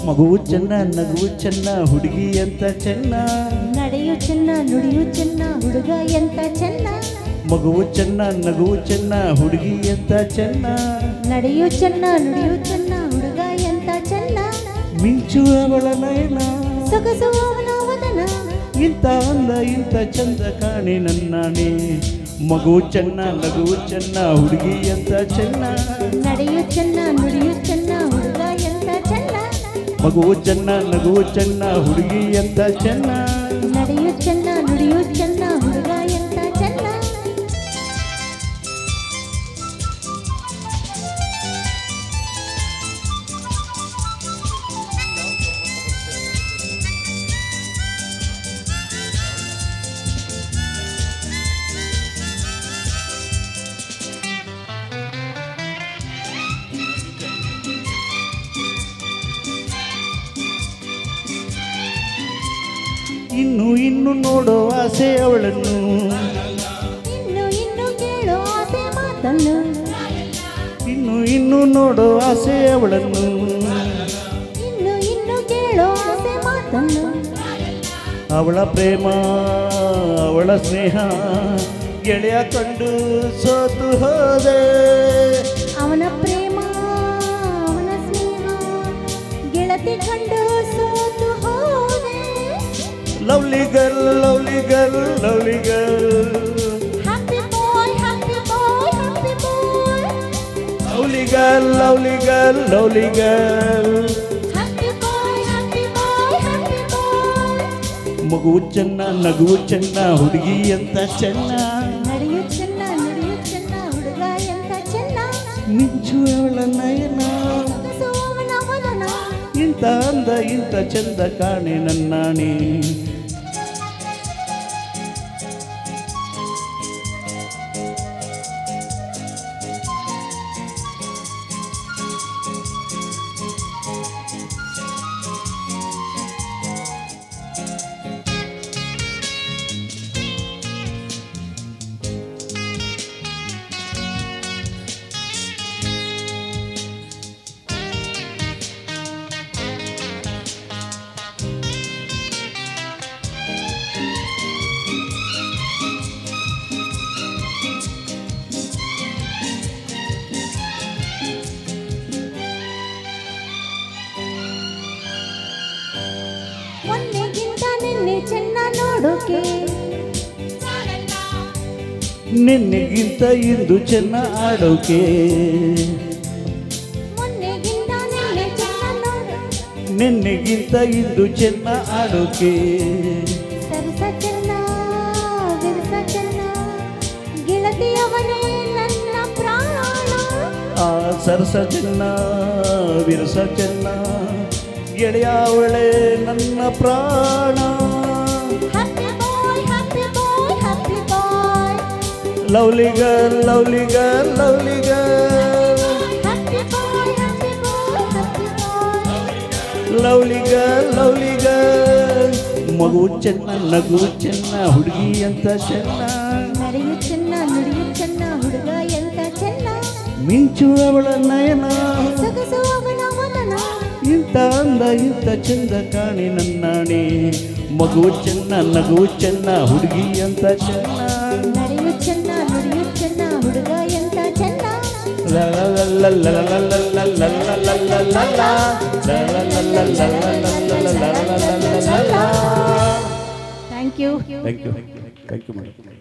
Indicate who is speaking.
Speaker 1: ಮಗುವು ಚೆನ್ನ ನಗುವು ಚೆನ್ನ ಹುಡುಗಿ ಅಂತ ಚೆನ್ನ
Speaker 2: ನಡೆಯು ಚೆನ್ನ ನುಡಿಯು ಚೆನ್ನ ಹುಡುಗ ಎಂತ ಚೆನ್ನ
Speaker 1: ಮಗುವು ಚೆನ್ನ ನಗುವು ಚೆನ್ನ ಹುಡುಗಿ ಅಂತ ಚೆನ್ನ
Speaker 2: ನಡೆಯು ಚೆನ್ನ ನುಡಿಯು ಚೆನ್ನ ಹುಡುಗ ಎಂತ ಚೆನ್ನ
Speaker 1: ಮಿಂಚುವ ಅವಳ ನಯನ
Speaker 2: ಸೊಗಸು ಅವನ ವದನ
Speaker 1: ಇಂಥ ಅಂದ ಇಂಥ ಚಂದ ಕಾಣೆ ನನ್ನಾಣೆ ಮಗುವು ಚೆನ್ನ ನಗುವು ಚೆನ್ನ ಹುಡುಗಿ ಅಂತ ಚೆನ್ನ
Speaker 2: ನಡೆಯು ಚೆನ್ನ ನುಡಿಯು ಚೆನ್ನ ಹುಡುಗ ಎಂತ ಚೆನ್ನ
Speaker 1: ಮಗುವು ಚೆನ್ನ ನಗುವು ಚೆನ್ನ ಹುಡುಗಿ ಅಂತ ಚೆನ್ನ
Speaker 2: ನಡೆಯು ಚೆನ್ನ ನುಡಿಯು ಚೆನ್ನ ಹುಡುಗ ಎಂತ ಚೆನ್ನ
Speaker 1: ಇನ್ನು ಇನ್ನು ನೋಡೋ ಆಸೆ ಅವಳನ್ನು
Speaker 2: ಇನ್ನು ಕೇಳೋ ಆಸೆ ಮಾತನ್ನು
Speaker 1: ಇನ್ನು ಇನ್ನು ನೋಡೋ ಆಸೆ ಅವಳನ್ನು
Speaker 2: ಇನ್ನು ಕೇಳೋ ಆಸೆ ಮಾತನ್ನು
Speaker 1: ಅವಳ ಪ್ರೇಮ ಅವಳ ಸ್ನೇಹ ಗೆಳೆಯ ಕಂಡು ಸೋತು ಹೋದೆ
Speaker 2: ಅವನ ಪ್ರೇಮ ಅವನ ಸ್ನೇಹ ಗೆಳತಿ ಕಂಡು ಸೋತು ಹೋದೆ
Speaker 1: lovely girl lovely girl lovely girl
Speaker 2: happy boy happy boy happy boy
Speaker 1: lovely girl lovely girl lovely girl
Speaker 2: happy boy happy boy happy boy
Speaker 1: ಮಗುವು ಚೆನ್ನ ನಗುವು ಚೆನ್ನ ಹುಡುಗಿ ಅಂತ ಚೆನ್ನ
Speaker 2: ನಡೆಯು ಚೆನ್ನ ನುಡಿಯು ಚೆನ್ನ ಹುಡುಗ ಎಂತ ಚೆನ್ನ
Speaker 1: ಮಿಂಚು ಅವಳ ನಯನ
Speaker 2: ಸೊಗಸು ಅವನ ವದನ
Speaker 1: ಇಂಥ ಅಂದ ಇಂಥ ಚಂದ ಕಾಣೆ ನನ್ನಾಣೆ
Speaker 2: ಮೊನ್ನೆಗಿಂತ ನಿನ್ನೆ ಚೆನ್ನ ನೋಡೋಕೆ
Speaker 1: ನಿನ್ನೆಗಿಂತ ಇಂದು ಚೆನ್ನ ಆಡೋಕೆ
Speaker 2: ಮೊನ್ನೆಗಿಂತ ನಿನ್ನೆ ಚೆನ್ನ ನೋಡೋ
Speaker 1: ನಿನ್ನೆಗಿಂತ ಇಂದು ಚೆನ್ನ ಆಡೋಕೆ
Speaker 2: ಸರಸ ಚೆನ್ನ ವಿರಸ ಚೆನ್ನ ಗೆಳತಿಯವನೇ ನನ್ನ ಪ್ರಾಣ
Speaker 1: ಆ ಸರಸ ಚೆನ್ನ ವಿರಸ ಚೆನ್ನ ಗೆಳೆಯಾವಳೆ ನನ್ನ ಪ್ರಾಣ
Speaker 2: happy boy happy boy happy boy
Speaker 1: lovely girl lovely girl lovely girl
Speaker 2: happy boy happy boy happy boy
Speaker 1: lovely girl lovely girl ಮಗುವು ಚೆನ್ನ ನಗುವು ಚೆನ್ನ ಹುಡುಗಿ ಅಂತ ಚೆನ್ನ
Speaker 2: ನಡೆಯು ಚೆನ್ನ ನುಡಿಯು ಚೆನ್ನ ಹುಡುಗ ಎಂತ ಚೆನ್ನ
Speaker 1: ಮಿಂಚು ಅವಳ ನಯನ
Speaker 2: ಸೊಗಸು ಅವನ ವದನ
Speaker 1: ಇಂಥ ಅಂದ ಇಂಥ ಚಂದ ಕಾಣೆ ನನ್ನಾಣೆ ಮಗುವು ಚೆನ್ನ ನಗುವು ಚೆನ್ನ ಹುಡುಗಿ ಅಂತ ಚೆನ್ನ
Speaker 2: ನಡೆಯು ಚೆನ್ನ ನುಡಿಯು ಚೆನ್ನ ಹುಡುಗ ಎಂತ ಚೆನ್ನ thank you
Speaker 1: thank you thank you madam.